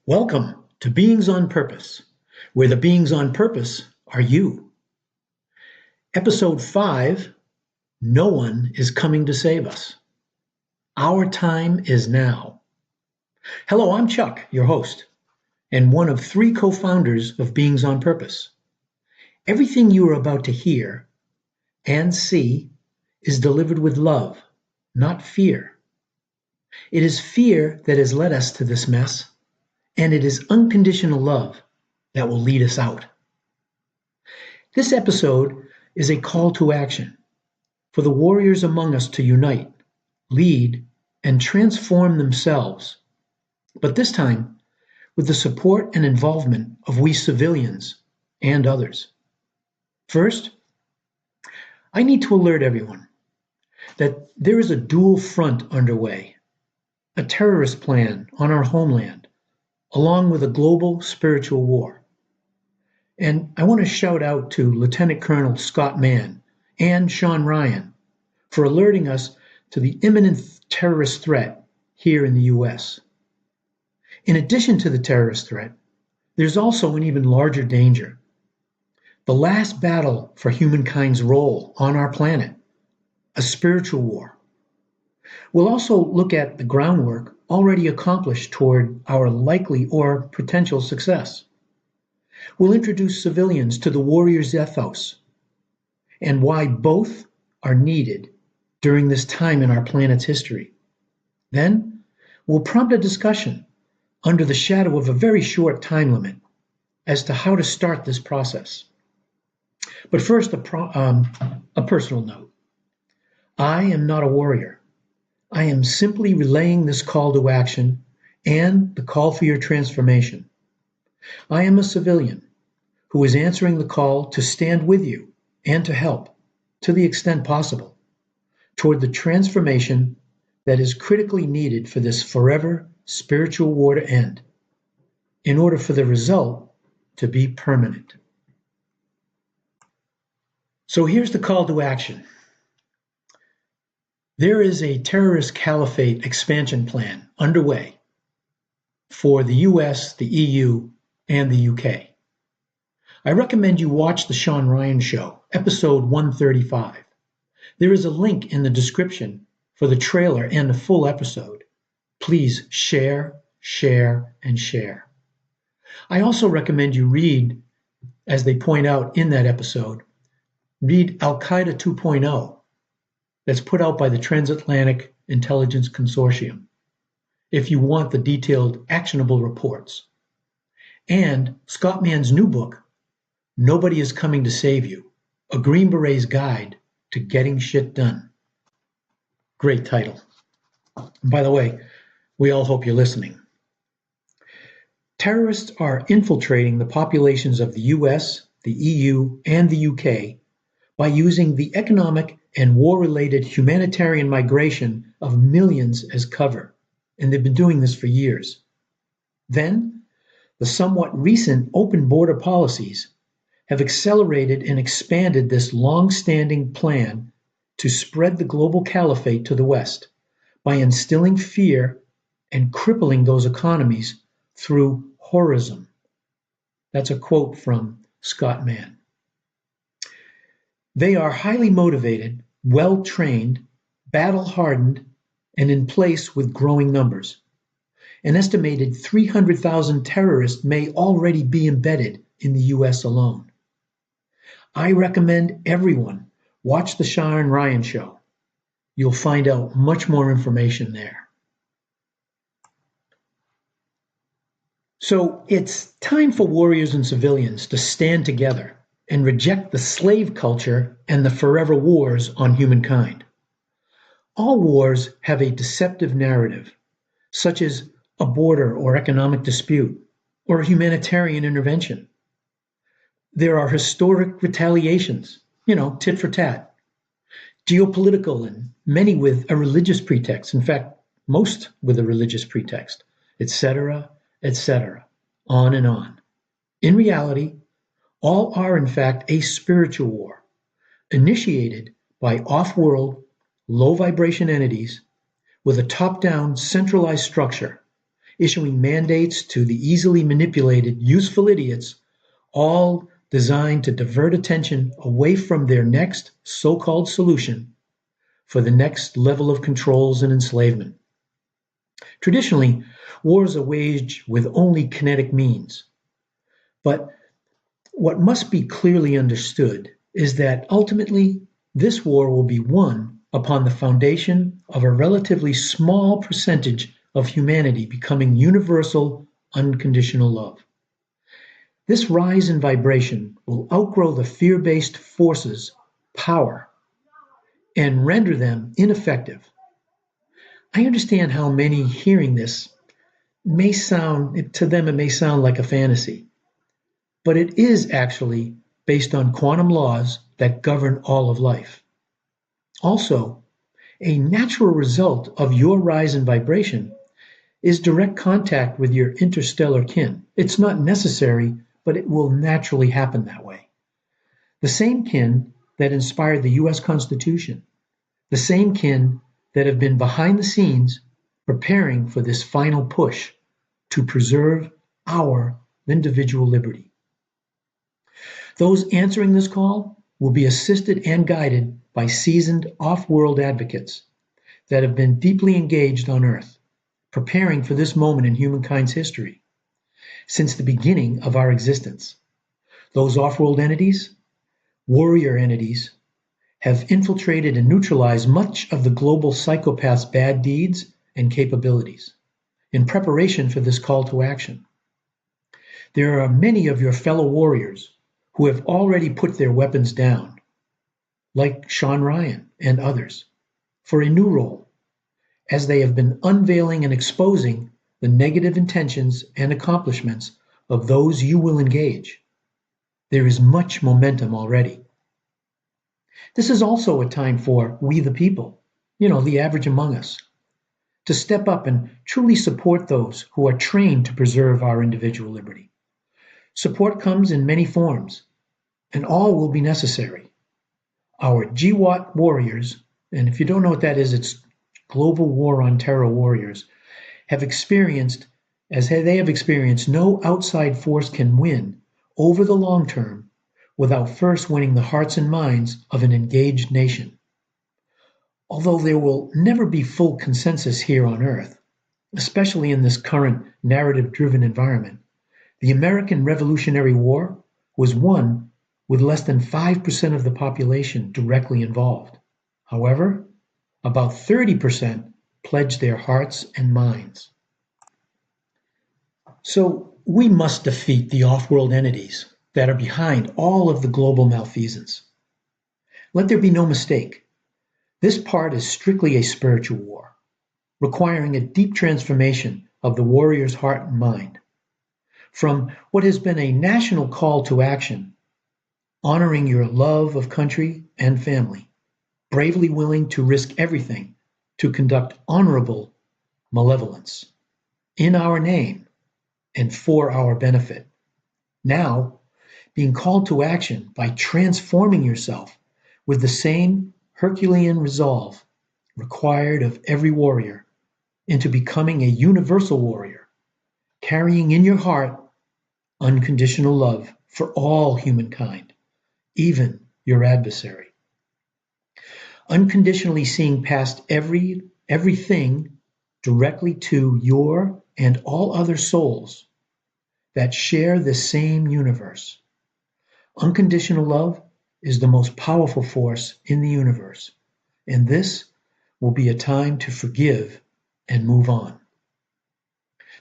Welcome to Beings on Purpose, where the beings on purpose are you. Episode 5, No One is Coming to Save Us. Our time is now. Hello, I'm Chuck, your host, and one of 3 co-founders of Beings on Purpose. Everything you are about to hear and see is delivered with love, not fear. It is fear that has led us to this mess, and it is unconditional love that will lead us out. This episode is a call to action for the warriors among us to unite, lead, and transform themselves, but this time with the support and involvement of we civilians and others. First, I need to alert everyone that there is a dual front underway, a terrorist plan on our homeland, along with a global spiritual war. And I want to shout out to Lieutenant Colonel Scott Mann and Sean Ryan for alerting us to the imminent terrorist threat here in the U.S. In addition to the terrorist threat, there's also an even larger danger. The last battle for humankind's role on our planet, a spiritual war. We'll also look at the groundwork already accomplished toward our likely or potential success. We'll introduce civilians to the warrior's ethos and why both are needed during this time in our planet's history. Then, we'll prompt a discussion under the shadow of a very short time limit as to how to start this process. But first, a personal note. I am not a warrior. I am simply relaying this call to action and the call for your transformation. I am a civilian who is answering the call to stand with you and to help, to the extent possible, toward the transformation that is critically needed for this forever spiritual war to end, in order for the result to be permanent. So here's the call to action. There is a terrorist caliphate expansion plan underway for the US, the EU, and the UK. I recommend you watch the Sean Ryan Show, episode 135. There is a link in the description for the trailer and the full episode. Please share, share, and share. I also recommend you read, as they point out in that episode, read Al-Qaeda 2.0. That's put out by the Transatlantic Intelligence Consortium, if you want the detailed, actionable reports. And Scott Mann's new book, Nobody is Coming to Save You, A Green Beret's Guide to Getting Shit Done. Great title. And by the way, we all hope you're listening. Terrorists are infiltrating the populations of the US, the EU, and the UK by using the economic and war-related humanitarian migration of millions as cover, and they've been doing this for years. Then, the somewhat recent open border policies have accelerated and expanded this long-standing plan to spread the global caliphate to the West by instilling fear and crippling those economies through horrorism. That's a quote from Scott Mann. They are highly motivated, well-trained, battle-hardened, and in place with growing numbers. An estimated 300,000 terrorists may already be embedded in the U.S. alone. I recommend everyone watch the Sean Ryan Show. You'll find out much more information there. So it's time for warriors and civilians to stand together and reject the slave culture and the forever wars on humankind. All wars have a deceptive narrative, such as a border or economic dispute, or a humanitarian intervention. There are historic retaliations, tit for tat, geopolitical, and many with a religious pretext, in fact, most with a religious pretext, etc., etc., on and on. In reality, all are in fact a spiritual war, initiated by off-world, low-vibration entities with a top-down centralized structure issuing mandates to the easily manipulated, useful idiots, all designed to divert attention away from their next so-called solution for the next level of controls and enslavement. Traditionally, wars are waged with only kinetic means. But what must be clearly understood is that ultimately this war will be won upon the foundation of a relatively small percentage of humanity becoming universal, unconditional love. This rise in vibration will outgrow the fear-based forces' power and render them ineffective. I understand how many hearing this may sound, to them, it may sound like a fantasy, but it is actually based on quantum laws that govern all of life. Also, a natural result of your rise in vibration is direct contact with your interstellar kin. It's not necessary, but it will naturally happen that way. The same kin that inspired the US Constitution, the same kin that have been behind the scenes preparing for this final push to preserve our individual liberty. Those answering this call will be assisted and guided by seasoned off-world advocates that have been deeply engaged on Earth, preparing for this moment in humankind's history since the beginning of our existence. Those off-world entities, warrior entities, have infiltrated and neutralized much of the global psychopath's bad deeds and capabilities in preparation for this call to action. There are many of your fellow warriors who have already put their weapons down, like Sean Ryan and others, for a new role, as they have been unveiling and exposing the negative intentions and accomplishments of those you will engage. There is much momentum already. This is also a time for we the people, the average among us, to step up and truly support those who are trained to preserve our individual liberty. Support comes in many forms, and all will be necessary. Our GWAT warriors, and if you don't know what that is, it's Global War on Terror warriors, have experienced, no outside force can win over the long term without first winning the hearts and minds of an engaged nation. Although there will never be full consensus here on Earth, especially in this current narrative-driven environment, the American Revolutionary War was won with less than 5% of the population directly involved. However, about 30% pledged their hearts and minds. So we must defeat the off-world entities that are behind all of the global malfeasance. Let there be no mistake. This part is strictly a spiritual war, requiring a deep transformation of the warrior's heart and mind. From what has been a national call to action, honoring your love of country and family, bravely willing to risk everything to conduct honorable malevolence in our name and for our benefit. Now, being called to action by transforming yourself with the same Herculean resolve required of every warrior into becoming a universal warrior, carrying in your heart unconditional love for all humankind, even your adversary. Unconditionally seeing past everything directly to your and all other souls that share the same universe. Unconditional love is the most powerful force in the universe, and this will be a time to forgive and move on.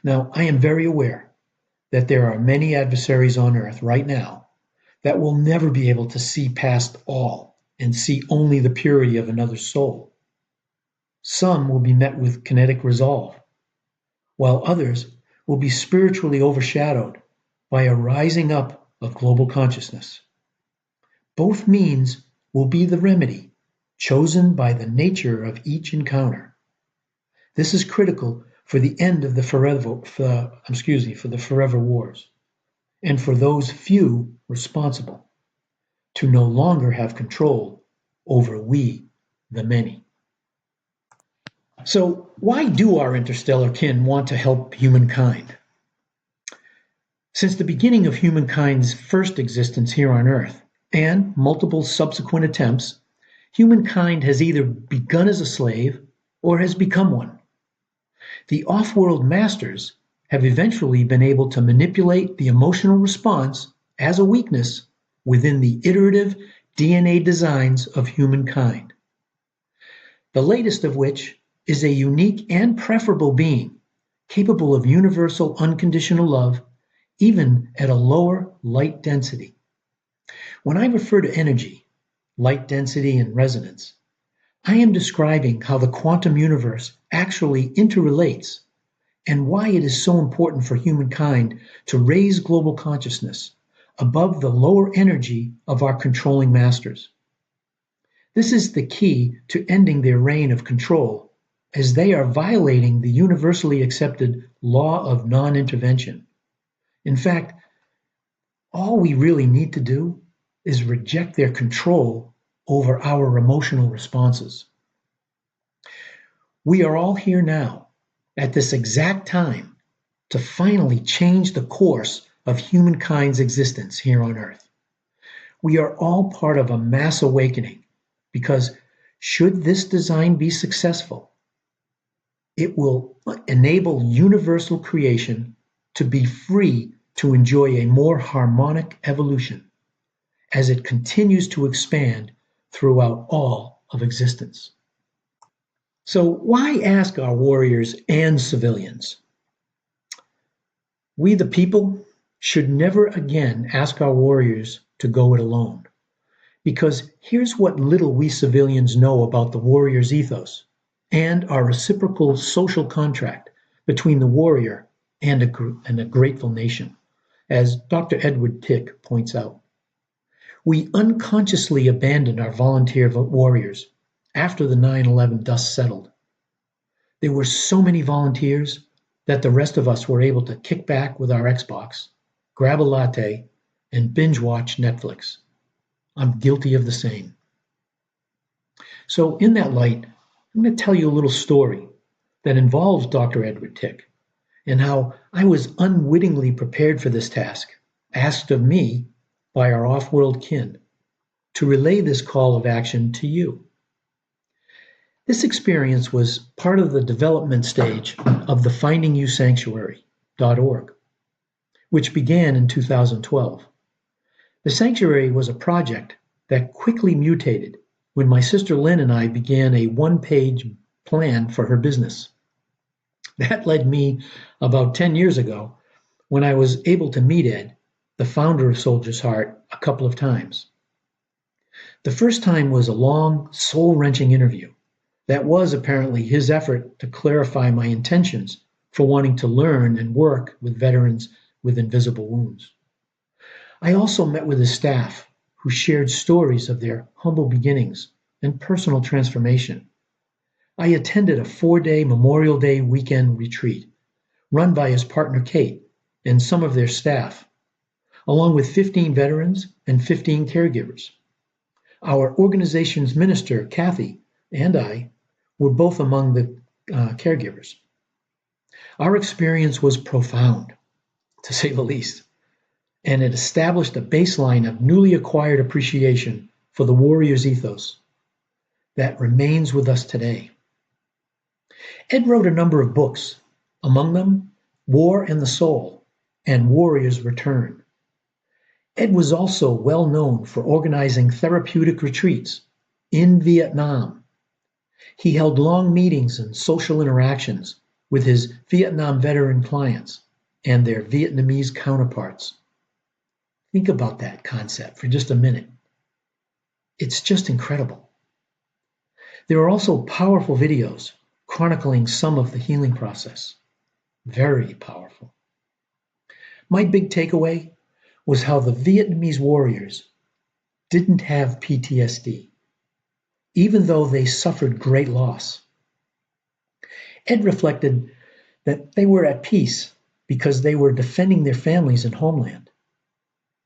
Now, I am very aware that there are many adversaries on earth right now that will never be able to see past all and see only the purity of another soul. Some will be met with kinetic resolve, while others will be spiritually overshadowed by a rising up of global consciousness. Both means will be the remedy chosen by the nature of each encounter. This is critical for the end of the forever wars, and for those few responsible to no longer have control over we, the many. So, why do our interstellar kin want to help humankind? Since the beginning of humankind's first existence here on Earth, and multiple subsequent attempts, humankind has either begun as a slave or has become one. The off-world masters have eventually been able to manipulate the emotional response as a weakness within the iterative DNA designs of humankind. The latest of which is a unique and preferable being capable of universal unconditional love even at a lower light density. When I refer to energy, light density, and resonance, I am describing how the quantum universe actually interrelates and why it is so important for humankind to raise global consciousness above the lower energy of our controlling masters. This is the key to ending their reign of control, as they are violating the universally accepted law of non-intervention. In fact, all we really need to do is reject their control over our emotional responses. We are all here now, at this exact time, to finally change the course of humankind's existence here on Earth. We are all part of a mass awakening because, should this design be successful, it will enable universal creation to be free to enjoy a more harmonic evolution as it continues to expand throughout all of existence. So, why ask our warriors and civilians? We, the people, should never again ask our warriors to go it alone. Because here's what little we civilians know about the warrior's ethos and our reciprocal social contract between the warrior and a grateful nation, as Dr. Edward Tick points out. We unconsciously abandoned our volunteer warriors after the 9/11 dust settled. There were so many volunteers that the rest of us were able to kick back with our Xbox, grab a latte, and binge watch Netflix. I'm guilty of the same. So, in that light, I'm going to tell you a little story that involves Dr. Edward Tick and how I was unwittingly prepared for this task, asked of me by our off-world kin, to relay this call of action to you. This experience was part of the development stage of the FindingYouSanctuary.org, which began in 2012. The sanctuary was a project that quickly mutated when my sister Lynn and I began a one-page plan for her business. That led me about 10 years ago when I was able to meet Ed, the founder of Soldier's Heart, a couple of times. The first time was a long, soul-wrenching interview that was apparently his effort to clarify my intentions for wanting to learn and work with veterans with invisible wounds. I also met with his staff, who shared stories of their humble beginnings and personal transformation. I attended a 4-day Memorial Day weekend retreat run by his partner Kate and some of their staff, along with 15 veterans and 15 caregivers. Our organization's minister, Kathy, and I were both among the caregivers. Our experience was profound, to say the least, and it established a baseline of newly acquired appreciation for the warrior's ethos that remains with us today. Ed wrote a number of books, among them War and the Soul and Warrior's Return. Ed was also well known for organizing therapeutic retreats in Vietnam. He held long meetings and social interactions with his Vietnam veteran clients and their Vietnamese counterparts. Think about that concept for just a minute. It's just incredible. There are also powerful videos chronicling some of the healing process. Very powerful. My big takeaway was how the Vietnamese warriors didn't have PTSD, even though they suffered great loss. Ed reflected that they were at peace because they were defending their families and homeland,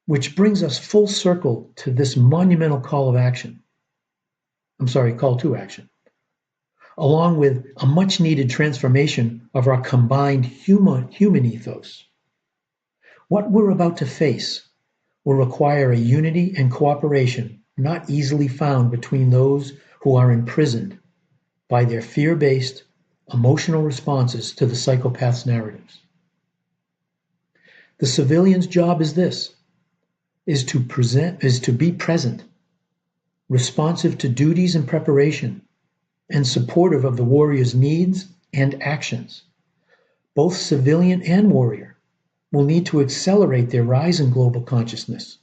which brings us full circle to this monumental call to action. along with a much needed transformation of our combined human ethos. What we're about to face will require a unity and cooperation not easily found between those who are imprisoned by their fear-based emotional responses to the psychopath's narratives. The civilian's job is this, is to be present, responsive to duties and preparation, and supportive of the warrior's needs and actions. Both civilian and warrior will need to accelerate their rise in global consciousness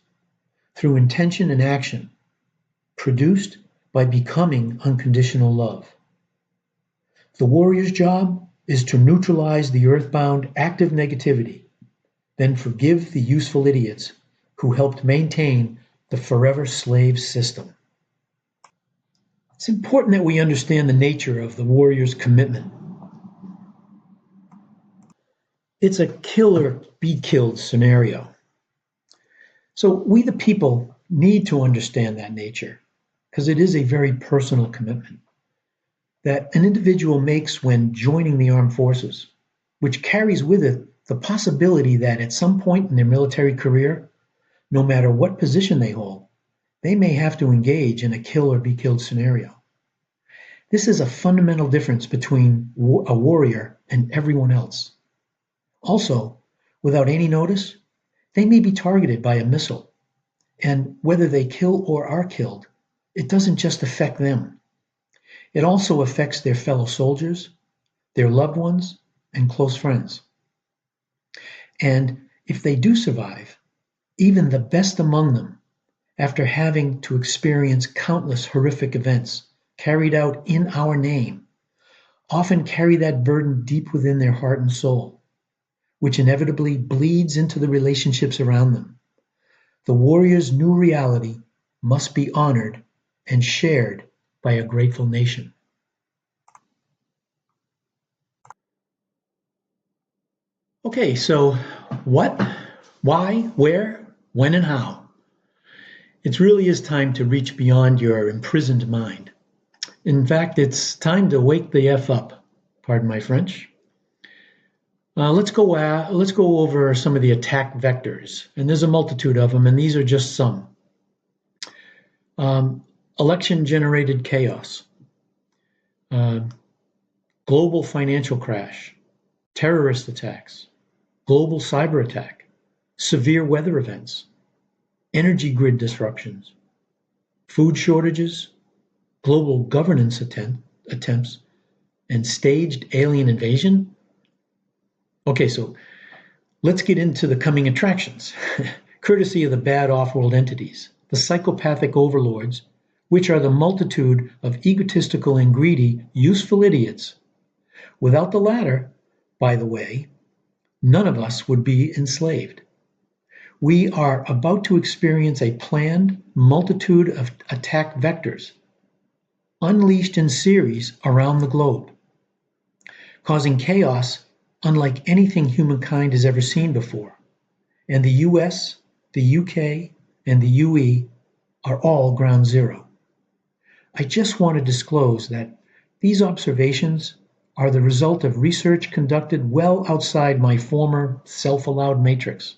through intention and action, produced by becoming unconditional love. The warrior's job is to neutralize the earthbound active negativity, then forgive the useful idiots who helped maintain the forever slave system. It's important that we understand the nature of the warrior's commitment. It's a kill or be killed scenario. So we the people need to understand that nature because it is a very personal commitment that an individual makes when joining the armed forces, which carries with it the possibility that at some point in their military career, no matter what position they hold, they may have to engage in a kill or be killed scenario. This is a fundamental difference between a warrior and everyone else. Also, without any notice, they may be targeted by a missile, and whether they kill or are killed, it doesn't just affect them. It also affects their fellow soldiers, their loved ones, and close friends. And if they do survive, even the best among them, after having to experience countless horrific events carried out in our name, often carry that burden deep within their heart and soul, which inevitably bleeds into the relationships around them. The warrior's new reality must be honored and shared by a grateful nation. Okay, so what, why, where, when, and how? It really is time to reach beyond your imprisoned mind. In fact, it's time to wake the F up, pardon my French. Let's go over some of the attack vectors, and there's a multitude of them, and these are just some. Election-generated chaos, global financial crash, terrorist attacks, global cyber attack, severe weather events, energy grid disruptions, food shortages, global governance attempts, and staged alien invasion. Okay, so let's get into the coming attractions, courtesy of the bad off-world entities, the psychopathic overlords, which are the multitude of egotistical and greedy, useful idiots. Without the latter, by the way, none of us would be enslaved. We are about to experience a planned multitude of attack vectors, unleashed in series around the globe, causing chaos unlike anything humankind has ever seen before. And the US, the UK, and the UE are all ground zero. I just want to disclose that these observations are the result of research conducted well outside my former self-allowed matrix,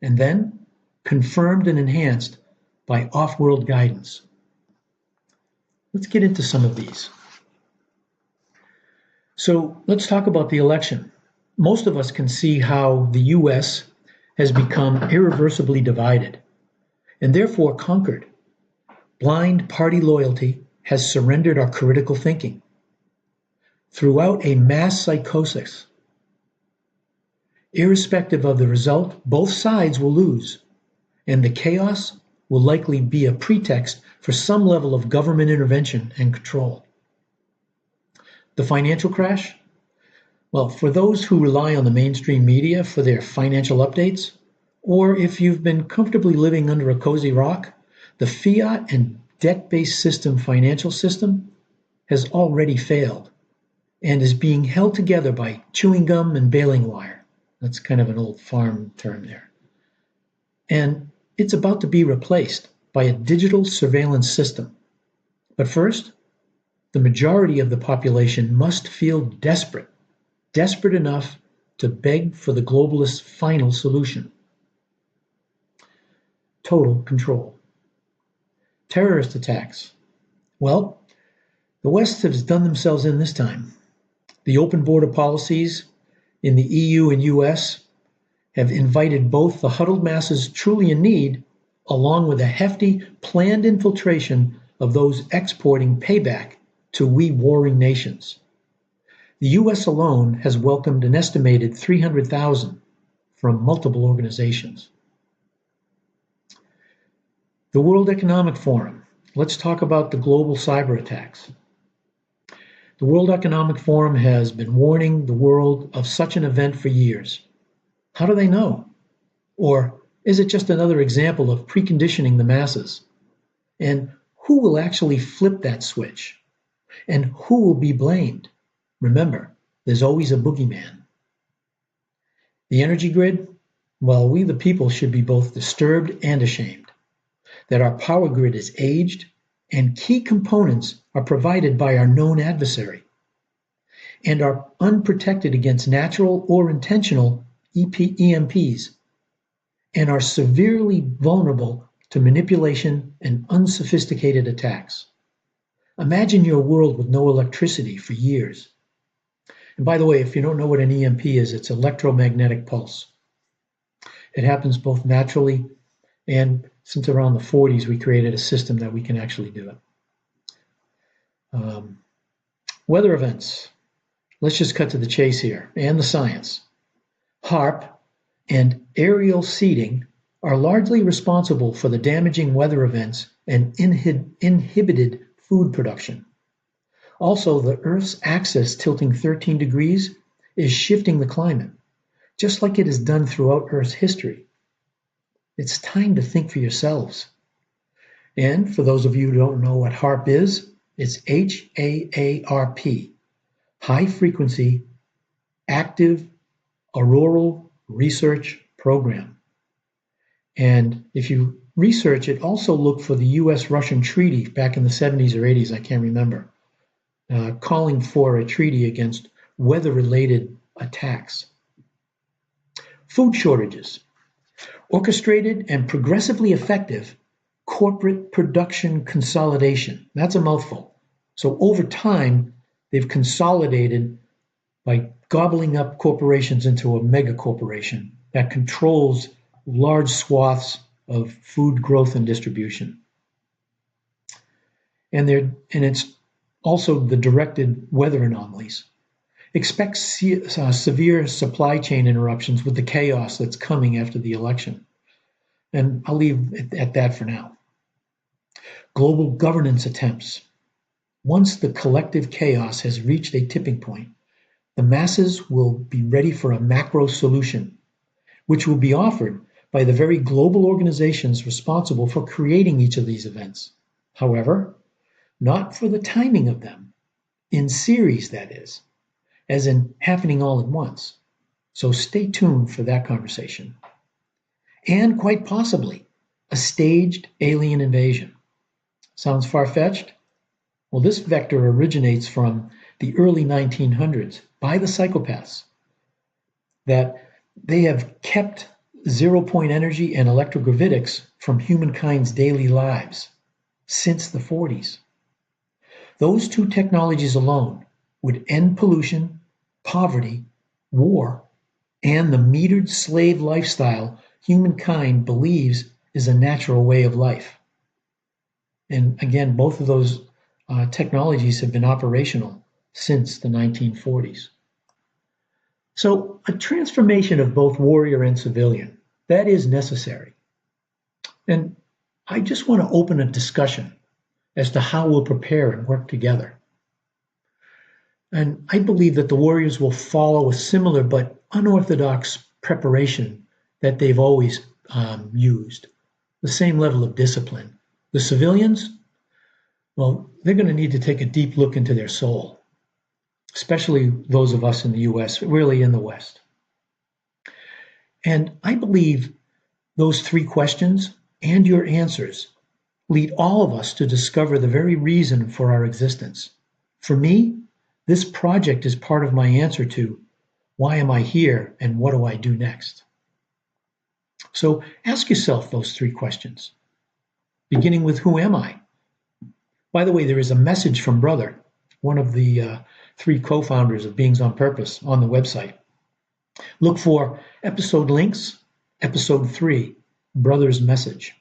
and then confirmed and enhanced by off-world guidance. Let's get into some of these. So let's talk about the election. Most of us can see how the US has become irreversibly divided and therefore conquered. Blind party loyalty has surrendered our critical thinking. Throughout a mass psychosis, irrespective of the result, both sides will lose, and the chaos will likely be a pretext for some level of government intervention and control. The financial crash? Well, for those who rely on the mainstream media for their financial updates, or if you've been comfortably living under a cozy rock, the fiat and debt-based financial system has already failed and is being held together by chewing gum and baling wire. That's kind of an old farm term there. And it's about to be replaced by a digital surveillance system. But first, the majority of the population must feel desperate, desperate enough to beg for the globalists' final solution. Total control. Terrorist attacks. Well, the West has done themselves in this time. The open border policies in the EU and US have invited both the huddled masses truly in need, along with a hefty planned infiltration of those exporting payback to we warring nations. The US alone has welcomed an estimated 300,000 from multiple organizations. The World Economic Forum. Let's talk about the global cyber attacks. The World Economic Forum has been warning the world of such an event for years. How do they know? Or is it just another example of preconditioning the masses? And who will actually flip that switch? And who will be blamed? Remember, there's always a boogeyman. The energy grid? Well, we the people should be both disturbed and ashamed that our power grid is aged and key components are provided by our known adversary and are unprotected against natural or intentional EMPs and are severely vulnerable to manipulation and unsophisticated attacks. Imagine your world with no electricity for years. And by the way, if you don't know what an EMP is, it's electromagnetic pulse. It happens both naturally and since around the 40s, we created a system that we can actually do it. Weather events. Let's just cut to the chase here, and the science. HAARP and aerial seeding are largely responsible for the damaging weather events and inhibited food production. Also, the Earth's axis tilting 13 degrees is shifting the climate, just like it has done throughout Earth's history. It's time to think for yourselves. And for those of you who don't know what HAARP is, it's HAARP, High Frequency Active Auroral Research Program. And if you research it, also look for the US-Russian treaty back in the 70s or 80s, I can't remember, calling for a treaty against weather-related attacks. Food shortages. Orchestrated and progressively effective corporate production consolidation. That's a mouthful. So over time, they've consolidated by gobbling up corporations into a mega corporation that controls large swaths of food growth and distribution. And it's also the directed weather anomalies. Expect severe supply chain interruptions with the chaos that's coming after the election. And I'll leave it at that for now. Global governance attempts. Once the collective chaos has reached a tipping point, the masses will be ready for a macro solution, which will be offered by the very global organizations responsible for creating each of these events. However, not for the timing of them, in series that is, as in happening all at once. So stay tuned for that conversation. And quite possibly, a staged alien invasion. Sounds far-fetched? Well, this vector originates from the early 1900s by the psychopaths, that they have kept zero-point energy and electrogravitics from humankind's daily lives since the 40s. Those two technologies alone would end pollution, poverty, war, and the metered slave lifestyle humankind believes is a natural way of life. And again, both of those technologies have been operational since the 1940s. So a transformation of both warrior and civilian, that is necessary. And I just want to open a discussion as to how we'll prepare and work together. And I believe that the warriors will follow a similar but unorthodox preparation that they've always used, the same level of discipline. The civilians, well, they're going to need to take a deep look into their soul, especially those of us in the US, really in the West. And I believe those three questions and your answers lead all of us to discover the very reason for our existence, For me, this project is part of my answer to why am I here and what do I do next? So ask yourself those three questions, beginning with who am I? By the way, there is a message from Brother, one of the three co-founders of Beings on Purpose, on the website. Look for episode links, episode 3, Brother's message.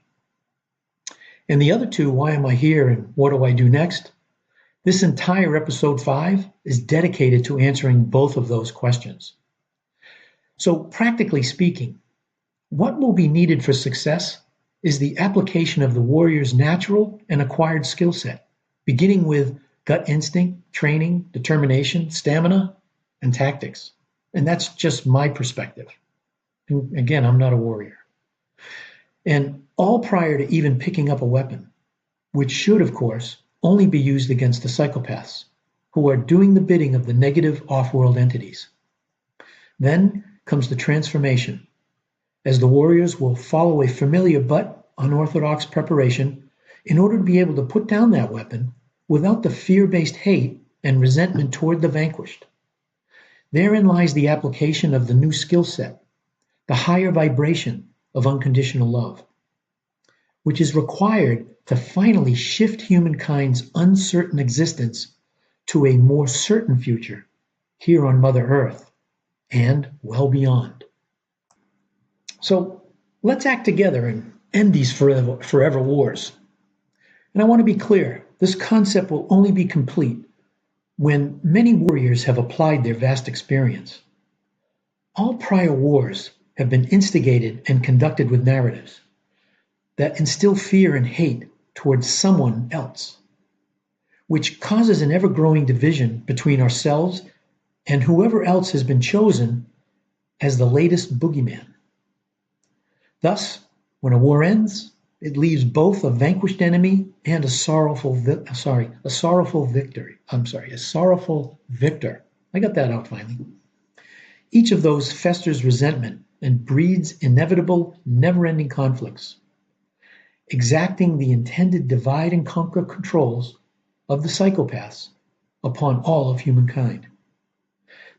And the other two, why am I here and what do I do next? This entire episode 5 is dedicated to answering both of those questions. So practically speaking, what will be needed for success is the application of the warrior's natural and acquired skill set, beginning with gut instinct, training, determination, stamina, and tactics. And that's just my perspective. And again, I'm not a warrior. And all prior to even picking up a weapon, which should, of course, only be used against the psychopaths who are doing the bidding of the negative off-world entities. Then comes the transformation, as the warriors will follow a familiar but unorthodox preparation in order to be able to put down that weapon without the fear-based hate and resentment toward the vanquished. Therein lies the application of the new skill set, the higher vibration of unconditional love, which is required to finally shift humankind's uncertain existence to a more certain future here on Mother Earth and well beyond. So let's act together and end these forever wars. And I want to be clear, this concept will only be complete when many warriors have applied their vast experience. All prior wars have been instigated and conducted with narratives that instill fear and hate towards someone else, which causes an ever-growing division between ourselves and whoever else has been chosen as the latest boogeyman. Thus, when a war ends, it leaves both a vanquished enemy and a sorrowful victor. I got that out finally. Each of those festers resentment and breeds inevitable, never-ending conflicts, exacting the intended divide and conquer controls of the psychopaths upon all of humankind.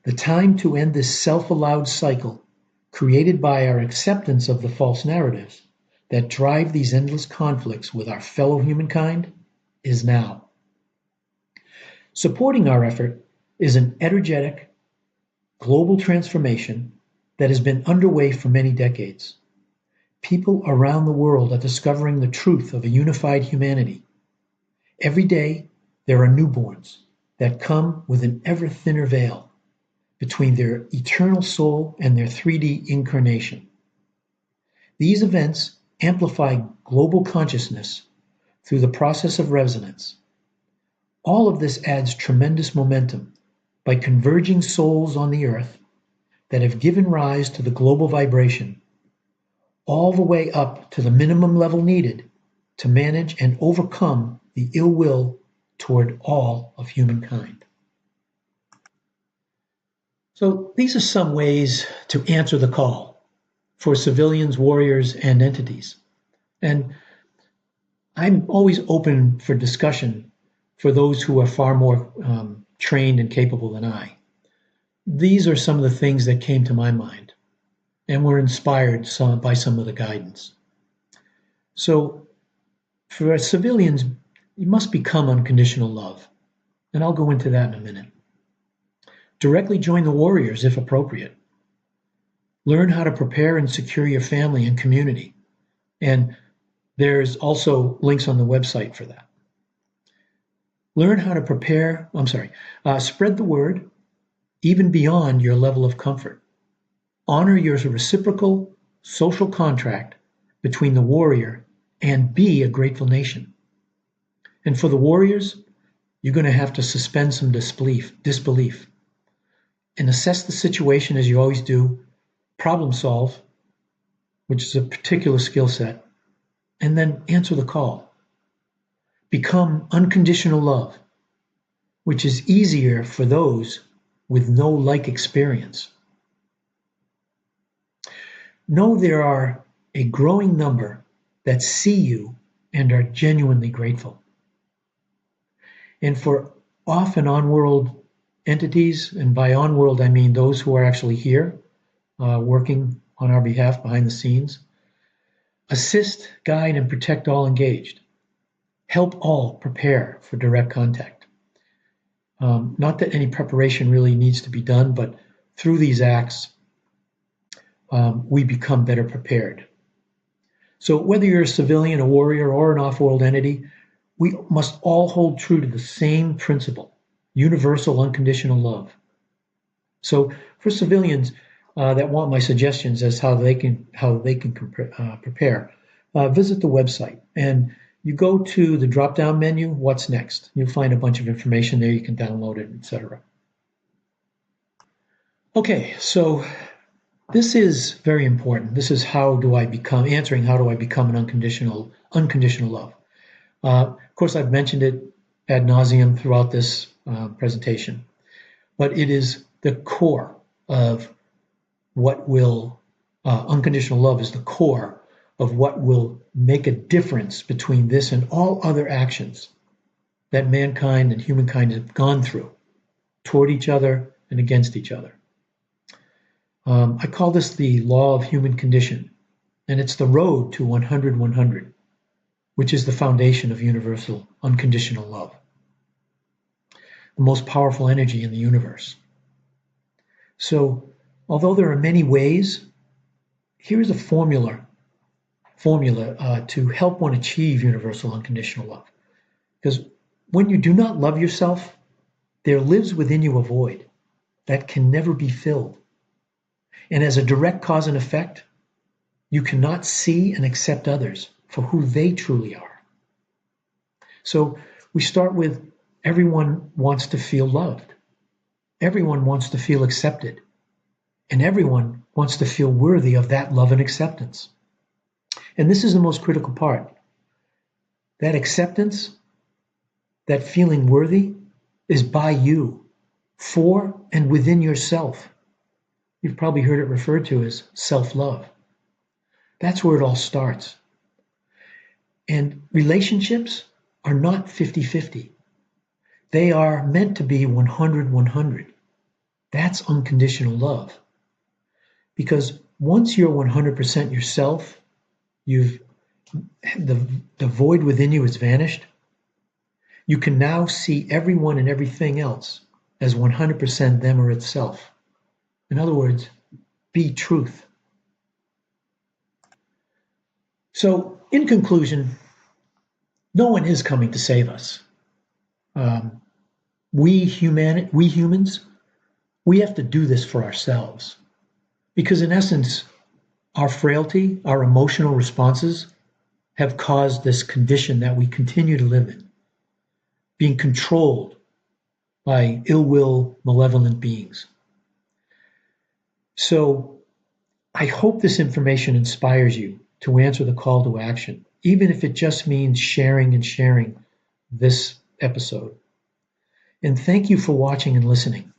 The time to end this self-allowed cycle created by our acceptance of the false narratives that drive these endless conflicts with our fellow humankind is now. Supporting our effort is an energetic, global transformation that has been underway for many decades. People around the world are discovering the truth of a unified humanity. Every day, there are newborns that come with an ever thinner veil between their eternal soul and their 3D incarnation. These events amplify global consciousness through the process of resonance. All of this adds tremendous momentum by converging souls on the earth that have given rise to the global vibration, all the way up to the minimum level needed to manage and overcome the ill will toward all of humankind. So these are some ways to answer the call for civilians, warriors, and entities. And I'm always open for discussion for those who are far more trained and capable than I. These are some of the things that came to my mind and were inspired by some of the guidance. So for civilians, you must become unconditional love. And I'll go into that in a minute. Directly join the warriors if appropriate. Learn how to prepare and secure your family and community. And there's also links on the website for that. Learn how to spread the word even beyond your level of comfort. Honor your reciprocal social contract between the warrior and be a grateful nation. And for the warriors, you're going to have to suspend some disbelief, and assess the situation as you always do, problem solve, which is a particular skill set, and then answer the call. Become unconditional love, which is easier for those with no like experience. Know there are a growing number that see you and are genuinely grateful. And for off and on-world entities, and by on-world I mean those who are actually here working on our behalf behind the scenes, assist, guide, and protect all engaged. Help all prepare for direct contact. Not that any preparation really needs to be done, but through these acts, we become better prepared. So whether you're a civilian, a warrior, or an off-world entity, we must all hold true to the same principle, universal unconditional love. So for civilians that want my suggestions as how they can prepare, visit the website and you go to the drop-down menu, what's next? You'll find a bunch of information there. You can download it, etc. Okay, so this is very important. This is how do I become an unconditional love. Of course, I've mentioned it ad nauseum throughout this presentation, but it is the core of what will, unconditional love is the core of what will make a difference between this and all other actions that mankind and humankind have gone through toward each other and against each other. I call this the law of human condition, and it's the road to 100-100, which is the foundation of universal unconditional love, the most powerful energy in the universe. So, although there are many ways, here's a formula to help one achieve universal unconditional love. Because when you do not love yourself, there lives within you a void that can never be filled. And as a direct cause and effect, you cannot see and accept others for who they truly are. So we start with everyone wants to feel loved. Everyone wants to feel accepted. And everyone wants to feel worthy of that love and acceptance. And this is the most critical part. That acceptance, that feeling worthy, is by you, for and within yourself. You've probably heard it referred to as self-love. That's where it all starts. And relationships are not 50-50. They are meant to be 100-100. That's unconditional love. Because once you're 100% yourself, the void within you has vanished. You can now see everyone and everything else as 100% them or itself. In other words, be truth. So, in conclusion, no one is coming to save us. We humans, we have to do this for ourselves. Because in essence, our frailty, our emotional responses have caused this condition that we continue to live in, being controlled by ill will, malevolent beings. So I hope this information inspires you to answer the call to action, even if it just means sharing this episode. And thank you for watching and listening.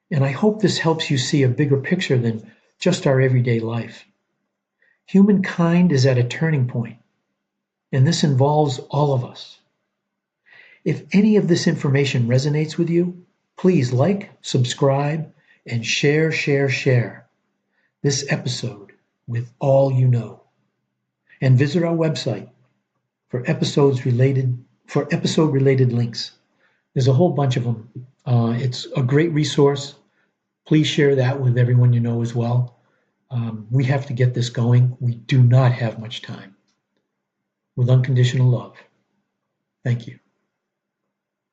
And I hope this helps you see a bigger picture than just our everyday life. Humankind is at a turning point, and this involves all of us. If any of this information resonates with you, please like, subscribe, and share this episode with all you know. And visit our website for episode related links. There's a whole bunch of them. It's a great resource. Please share that with everyone you know as well. We have to get this going. We do not have much time. With unconditional love. Thank you.